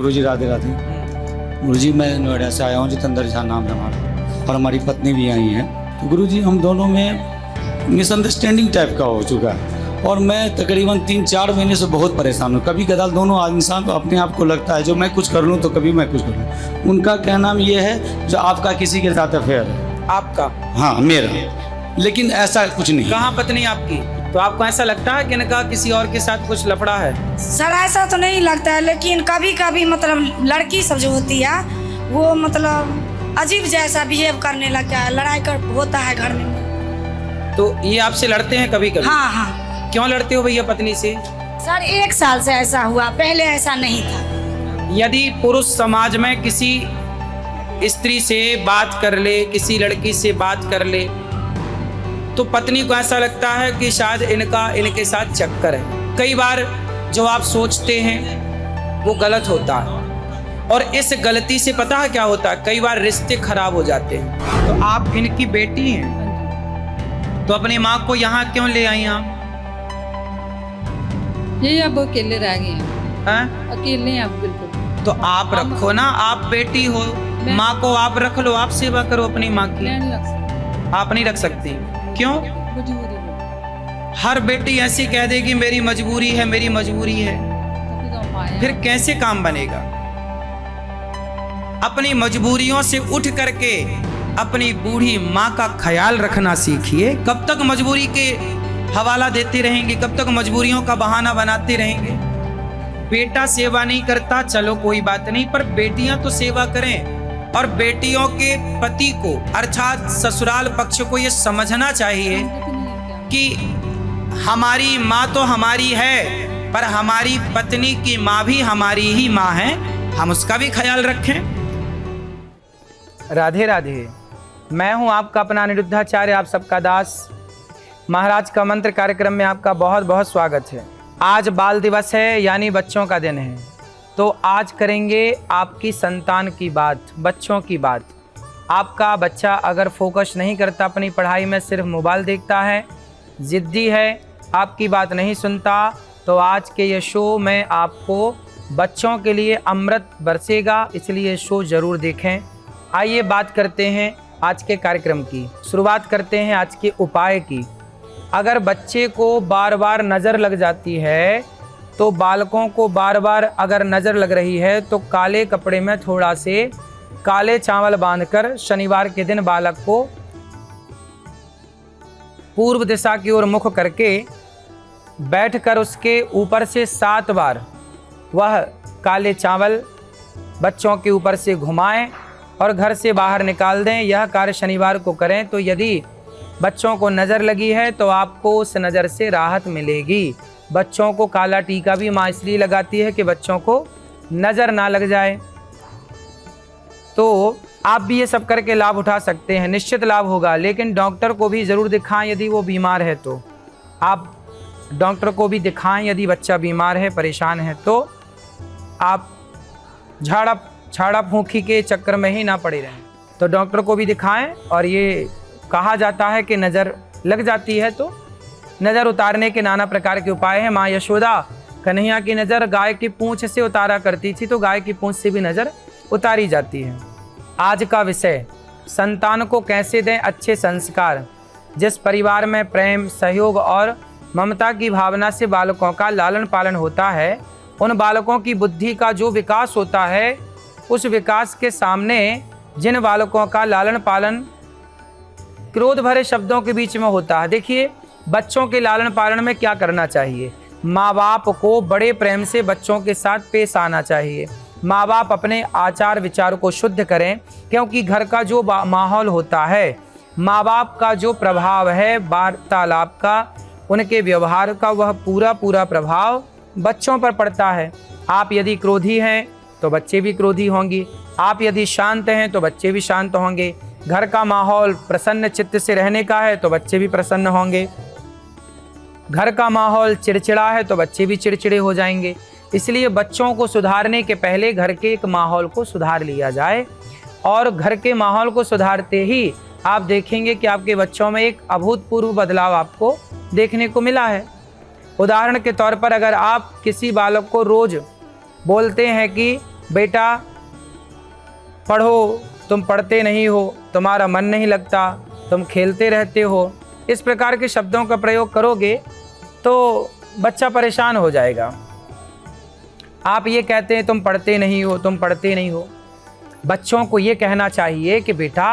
गुरुजी राधे राधे। गुरुजी मैं नोएडा से आया हूँ, जितेंद्र झा नाम है हमारा, और हमारी पत्नी भी आई हैं। तो गुरुजी हम दोनों में मिसअंडरस्टैंडिंग टाइप का हो चुका है, और मैं तकरीबन 3-4 महीने से बहुत परेशान हूँ। कभी कदाल दोनों इंसान को अपने आप को लगता है जो मैं कुछ कर लूँ तो कभी मैं कुछ कर लूँ। उनका कहना ये है जो आपका किसी के साथ अफेयर है। आपका? हाँ मेरा, लेकिन ऐसा कुछ नहीं। कहाँ पत्नी आपकी? तो आपको ऐसा लगता है कि इनका किसी और के साथ कुछ लफड़ा है? सर ऐसा तो नहीं लगता है, लेकिन कभी कभी मतलब लड़की सब जो होती है वो मतलब अजीब जैसा बिहेव करने लगता है, लड़ाई कर होता है घर में। तो ये आपसे लड़ते हैं कभी कभी? हाँ हाँ। क्यों लड़ते हो भैया पत्नी से? सर 1 साल से ऐसा हुआ, पहले ऐसा नहीं था। यदि पुरुष समाज में किसी स्त्री से बात कर ले, किसी लड़की से बात कर ले, तो पत्नी को ऐसा लगता है कि शायद इनके साथ चक्कर है। कई बार जो आप सोचते हैं वो गलत होता है, और इस गलती से पता है क्या होता है, कई बार रिश्ते खराब हो जाते हैं। तो आप इनकी बेटी हैं, तो अपनी माँ को यहाँ क्यों ले आई आप? ये अब अकेले रह गए हैं। अकेले हैं अब बिल्कुल। तो आप रखो ना, आप बेटी हो, माँ को आप रख लो, आप सेवा करो अपनी माँ की। आप नहीं रख सकती? क्यों? मजबूरी। हर बेटी ऐसी कह देगी मेरी मजबूरी है, मेरी मजबूरी है, फिर कैसे काम बनेगा? अपनी मजबूरियों से उठ करके अपनी बूढ़ी माँ का ख्याल रखना सीखिए। कब तक मजबूरी के हवाला देते रहेंगे, कब तक मजबूरियों का बहाना बनाते रहेंगे? बेटा सेवा नहीं करता, चलो कोई बात नहीं, पर बेटियां तो सेवा करें। और बेटियों के पति को अर्थात ससुराल पक्ष को ये समझना चाहिए कि हमारी माँ तो हमारी है, पर हमारी पत्नी की माँ भी हमारी ही माँ है, हम उसका भी ख्याल रखें। राधे राधे। मैं हूँ आपका अपना अनिरुद्धाचार्य, आप सबका दास। महाराज का मंत्र कार्यक्रम में आपका बहुत बहुत स्वागत है। आज बाल दिवस है, यानी बच्चों का दिन है। तो आज करेंगे आपकी संतान की बात, बच्चों की बात। आपका बच्चा अगर फोकस नहीं करता अपनी पढ़ाई में, सिर्फ मोबाइल देखता है, ज़िद्दी है, आपकी बात नहीं सुनता, तो आज के ये शो में आपको बच्चों के लिए अमृत बरसेगा, इसलिए शो ज़रूर देखें। आइए बात करते हैं आज के कार्यक्रम की। शुरुआत करते हैं आज के उपाय की। अगर बच्चे को बार बार नज़र लग जाती है, तो बालकों को बार बार अगर नज़र लग रही है, तो काले कपड़े में थोड़ा से काले चावल बांधकर शनिवार के दिन बालक को पूर्व दिशा की ओर मुख करके बैठकर उसके ऊपर से 7 बार वह काले चावल बच्चों के ऊपर से घुमाएं और घर से बाहर निकाल दें। यह कार्य शनिवार को करें तो यदि बच्चों को नज़र लगी है तो आपको उस नज़र से राहत मिलेगी। बच्चों को काला टीका भी माँ इसलिए लगाती है कि बच्चों को नज़र ना लग जाए। तो आप भी ये सब करके लाभ उठा सकते हैं, निश्चित लाभ होगा। लेकिन डॉक्टर को भी ज़रूर दिखाएं यदि वो बीमार है तो। आप डॉक्टर को भी दिखाएं यदि बच्चा बीमार है, परेशान है, तो आप झाड़ा फूंकी के चक्कर में ही ना पड़े रहें। तो डॉक्टर को भी दिखाएं। और ये कहा जाता है कि नज़र लग जाती है तो नज़र उतारने के नाना प्रकार के उपाय हैं। माँ यशोदा कन्हैया की नज़र गाय की पूंछ से उतारा करती थी, तो गाय की पूंछ से भी नज़र उतारी जाती है। आज का विषय, संतान को कैसे दें अच्छे संस्कार। जिस परिवार में प्रेम, सहयोग और ममता की भावना से बालकों का लालन पालन होता है, उन बालकों की बुद्धि का जो विकास होता है, उस विकास के सामने जिन बालकों का लालन पालन क्रोध भरे शब्दों के बीच में होता है। देखिए, बच्चों के लालन पालन में क्या करना चाहिए। माँ बाप को बड़े प्रेम से बच्चों के साथ पेश आना चाहिए। माँ बाप अपने आचार विचार को शुद्ध करें, क्योंकि घर का जो माहौल होता है, माँ बाप का जो प्रभाव है वार्तालाप का, उनके व्यवहार का, वह पूरा प्रभाव बच्चों पर पड़ता है। आप यदि क्रोधी हैं तो बच्चे भी क्रोधी होंगे, आप यदि शांत हैं तो बच्चे भी शांत होंगे। घर का माहौल प्रसन्न चित्त से रहने का है तो बच्चे भी प्रसन्न होंगे। घर का माहौल चिड़चिड़ा है तो बच्चे भी चिड़चिड़े हो जाएंगे। इसलिए बच्चों को सुधारने के पहले घर के एक माहौल को सुधार लिया जाए, और घर के माहौल को सुधारते ही आप देखेंगे कि आपके बच्चों में एक अभूतपूर्व बदलाव आपको देखने को मिला है। उदाहरण के तौर पर, अगर आप किसी बालक को रोज बोलते हैं कि बेटा पढ़ो, तुम पढ़ते नहीं हो, तुम्हारा मन नहीं लगता, तुम खेलते रहते हो, इस प्रकार के शब्दों का प्रयोग करोगे तो बच्चा परेशान हो जाएगा। आप ये कहते हैं तुम पढ़ते नहीं हो, तुम पढ़ते नहीं हो। बच्चों को ये कहना चाहिए कि बेटा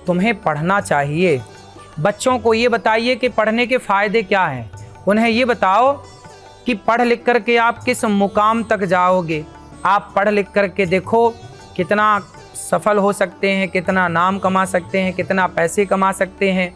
तुम्हें पढ़ना चाहिए। बच्चों को ये बताइए कि पढ़ने के फ़ायदे क्या हैं। उन्हें ये बताओ कि पढ़ लिख कर के आप किस मुकाम तक जाओगे। आप पढ़ लिख कर के देखो कितना सफल हो सकते हैं, कितना नाम कमा सकते हैं, कितना पैसे कमा सकते हैं।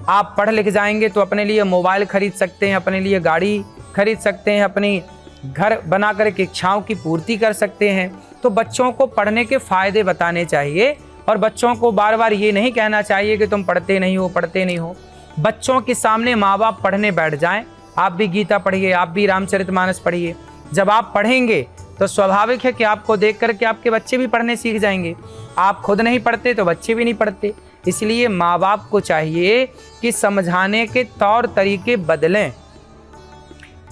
आप पढ़ लिख जाएंगे तो अपने लिए मोबाइल खरीद सकते हैं, अपने लिए गाड़ी खरीद सकते हैं, अपनी घर बना कर के इच्छाओं की पूर्ति कर सकते हैं। तो बच्चों को पढ़ने के फ़ायदे बताने चाहिए और बच्चों को बार बार ये नहीं कहना चाहिए कि तुम पढ़ते नहीं हो, पढ़ते नहीं हो। बच्चों के सामने माँ बाप पढ़ने बैठ जाएं। आप भी गीता पढ़िए, आप भी रामचरितमानस पढ़िए। जब आप पढ़ेंगे तो स्वाभाविक है कि आपको देख कर के आपके बच्चे भी पढ़ने सीख जाएंगे। आप खुद नहीं पढ़ते तो बच्चे भी नहीं पढ़ते। इसलिए माँ बाप को चाहिए कि समझाने के तौर तरीके बदलें।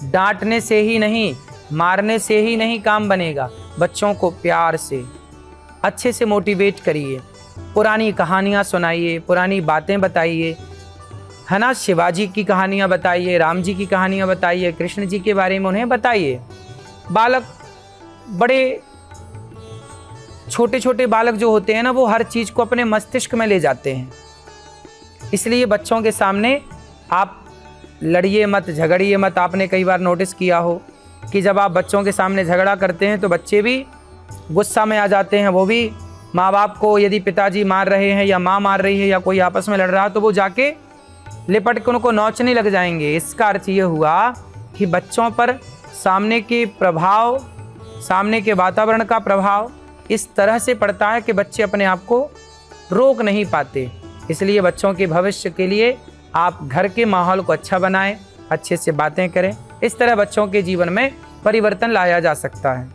डांटने से ही नहीं, मारने से ही नहीं काम बनेगा। बच्चों को प्यार से अच्छे से मोटिवेट करिए, पुरानी कहानियाँ सुनाइए, पुरानी बातें बताइए, है ना। शिवाजी की कहानियाँ बताइए, राम जी की कहानियाँ बताइए, कृष्ण जी के बारे में उन्हें बताइए। बालक, बड़े छोटे छोटे बालक जो होते हैं ना, वो हर चीज़ को अपने मस्तिष्क में ले जाते हैं। इसलिए बच्चों के सामने आप लड़िए मत, झगड़िए मत। आपने कई बार नोटिस किया हो कि जब आप बच्चों के सामने झगड़ा करते हैं तो बच्चे भी गुस्सा में आ जाते हैं। वो भी माँ बाप को, यदि पिताजी मार रहे हैं या माँ मार रही है या कोई आपस में लड़ रहा है तो वो जाके लिपट के उनको नोचने लग जाएंगे। इसका अर्थ ये हुआ कि बच्चों पर सामने के प्रभाव, सामने के वातावरण का प्रभाव इस तरह से पड़ता है कि बच्चे अपने आप को रोक नहीं पाते। इसलिए बच्चों के भविष्य के लिए आप घर के माहौल को अच्छा बनाएं, अच्छे से बातें करें। इस तरह बच्चों के जीवन में परिवर्तन लाया जा सकता है।